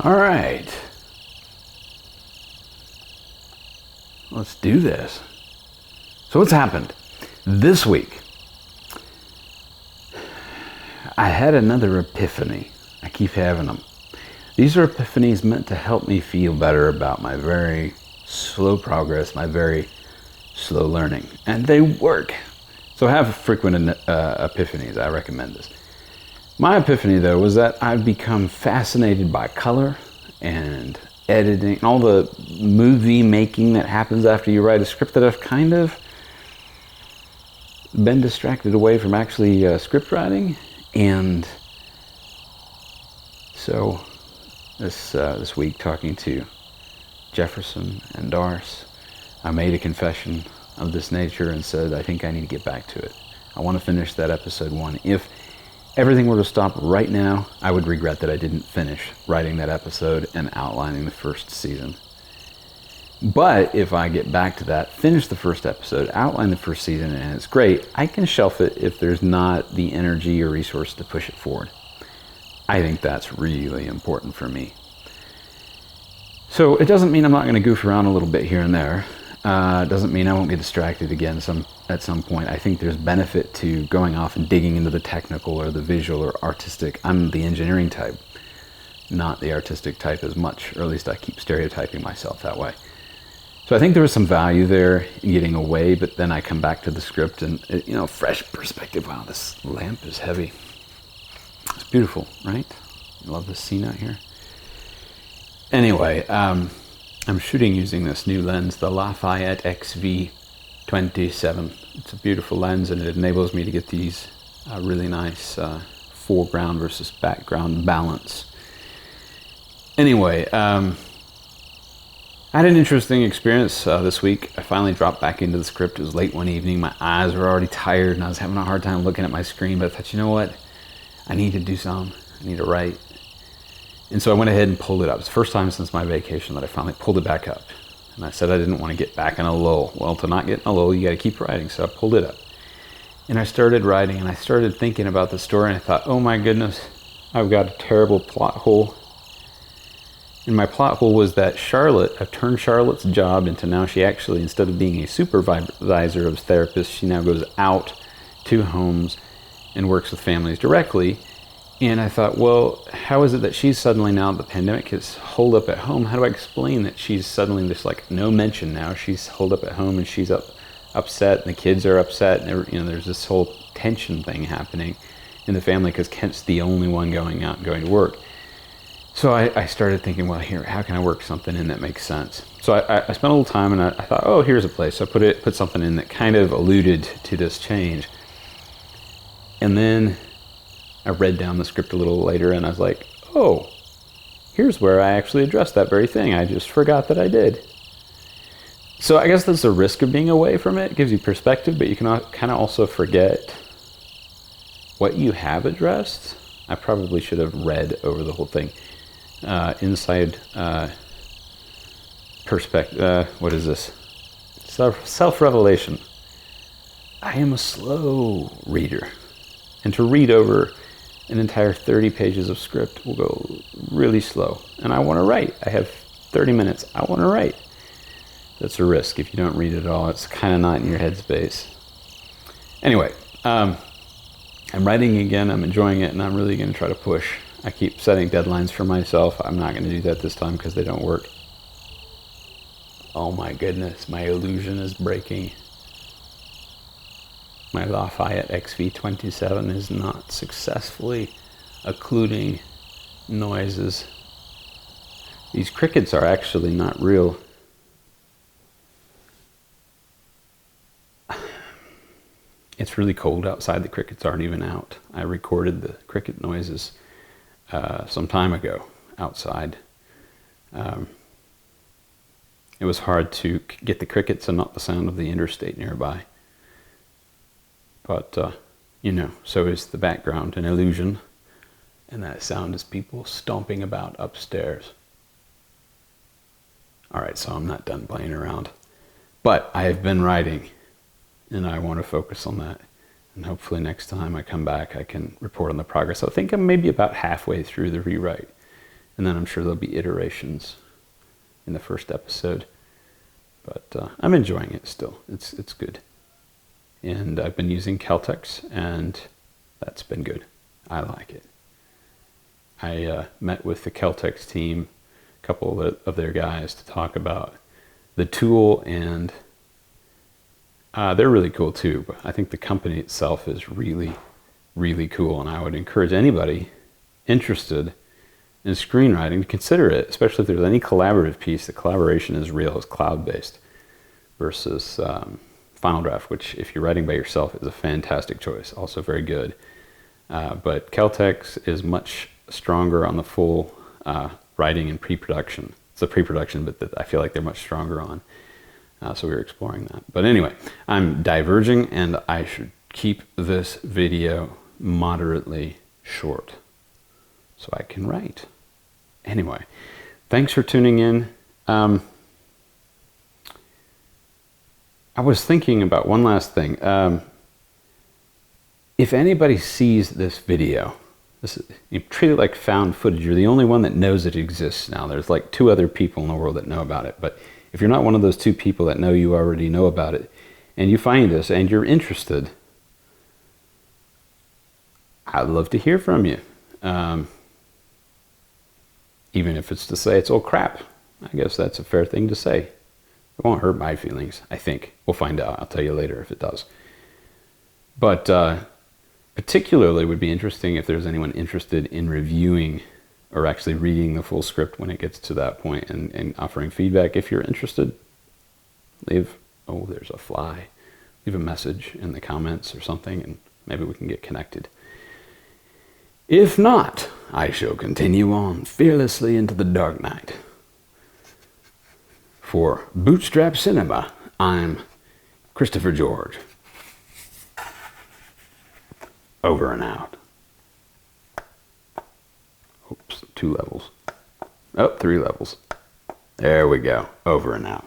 All right. Let's do this. So what's happened? This week, I had another epiphany. I keep having them. These are epiphanies meant to help me feel better about my very slow progress, my very slow learning. And they work. So have frequent epiphanies. I recommend this. My epiphany, though, was that I've become fascinated by color and editing, and all the movie making that happens after you write a script, that I've kind of been distracted away from actually script writing. And so this week, talking to Jefferson and Darce, I made a confession of this nature and said, I think I need to get back to it. I want to finish that episode 1. If everything were to stop right now, I would regret that I didn't finish writing that episode and outlining the first season. But if I get back to that, finish the first episode, outline the first season, and it's great, I can shelf it if there's not the energy or resource to push it forward. I think that's really important for me. So it doesn't mean I'm not going to goof around a little bit here and there. It doesn't mean I won't get distracted again at some point. I think there's benefit to going off and digging into the technical or the visual or artistic. I'm the engineering type, not the artistic type as much, or at least I keep stereotyping myself that way. So I think there was some value there in getting away, but then I come back to the script and, fresh perspective. Wow, this lamp is heavy. It's beautiful, right? I love this scene out here. Anyway, I'm shooting using this new lens, the Lafayette XV27. It's a beautiful lens, and it enables me to get these really nice foreground versus background balance. Anyway, I had an interesting experience this week. I finally dropped back into the script. It was late one evening. My eyes were already tired, and I was having a hard time looking at my screen, but I thought, you know what? I need to do something. I need to write. And so I went ahead and pulled it up. It's the first time since my vacation that I finally pulled it back up. And I said I didn't want to get back in a lull. Well, to not get in a lull, you got to keep writing. So I pulled it up. And I started writing, and I started thinking about the story, and I thought, oh my goodness, I've got a terrible plot hole. And my plot hole was that I've turned Charlotte's job into, now she actually, instead of being a supervisor of therapists, she now goes out to homes and works with families directly. And I thought, well, how is it that she's suddenly, now the pandemic is holed up at home, how do I explain that she's suddenly just like no mention now? She's holed up at home and she's upset, and the kids are upset, and there's this whole tension thing happening in the family because Kent's the only one going out and going to work. So I started thinking, well, here, how can I work something in that makes sense? So I spent a little time, and I thought, oh, here's a place. So I put something in that kind of alluded to this change. And then I read down the script a little later, and I was like, oh, here's where I actually addressed that very thing. I just forgot that I did. So I guess that's the risk of being away from it. It gives you perspective, but you can kind of also forget what you have addressed. I probably should have read over the whole thing. Inside perspective, what is this? Self-revelation. I am a slow reader. And to read over an entire 30 pages of script will go really slow. And I want to write. I have 30 minutes. I want to write. That's a risk if you don't read it at all. It's kind of not in your headspace. Anyway, I'm writing again. I'm enjoying it, and I'm really going to try to push. I keep setting deadlines for myself. I'm not going to do that this time because they don't work. Oh my goodness, my illusion is breaking. My Lafayette XV27 is not successfully occluding noises. These crickets are actually not real. It's really cold outside. The crickets aren't even out. I recorded the cricket noises some time ago outside. It was hard to get the crickets and not the sound of the interstate nearby. But, so is the background an illusion, and that sound is people stomping about upstairs. All right, so I'm not done playing around. But I have been writing, and I want to focus on that. And hopefully next time I come back, I can report on the progress. I think I'm maybe about halfway through the rewrite. And then I'm sure there'll be iterations in the first episode. But I'm enjoying it still. It's good. And I've been using Celtics, and that's been good. I like it. I met with the Celtics team, a couple of their guys, to talk about the tool, and they're really cool too. But I think the company itself is really, really cool, and I would encourage anybody interested in screenwriting to consider it, especially if there's any collaborative piece. The collaboration is real, it's cloud-based, versus Final Draft, which if you're writing by yourself is a fantastic choice, also very good. But Celtics is much stronger on the full writing and pre-production. It's a pre-production, but that I feel like they're much stronger on. So we were exploring that. But anyway, I'm diverging, and I should keep this video moderately short so I can write. Anyway, thanks for tuning in. I was thinking about one last thing. If anybody sees this video, you treat it like found footage. You're the only one that knows it exists now. There's like 2 other people in the world that know about it. But if you're not one of those 2 people that know you already know about it, and you find this and you're interested, I'd love to hear from you. Even if it's to say it's all crap. I guess that's a fair thing to say. It won't hurt my feelings, I think. We'll find out. I'll tell you later if it does. But particularly would be interesting if there's anyone interested in reviewing or actually reading the full script when it gets to that point, and offering feedback. If you're interested, leave, oh, there's a fly. Leave a message in the comments or something, and maybe we can get connected. If not, I shall continue on fearlessly into the dark night. For Bootstrap Cinema, I'm Christopher George. Over and out. Oops, 2 levels. Oh, 3 levels. There we go. Over and out.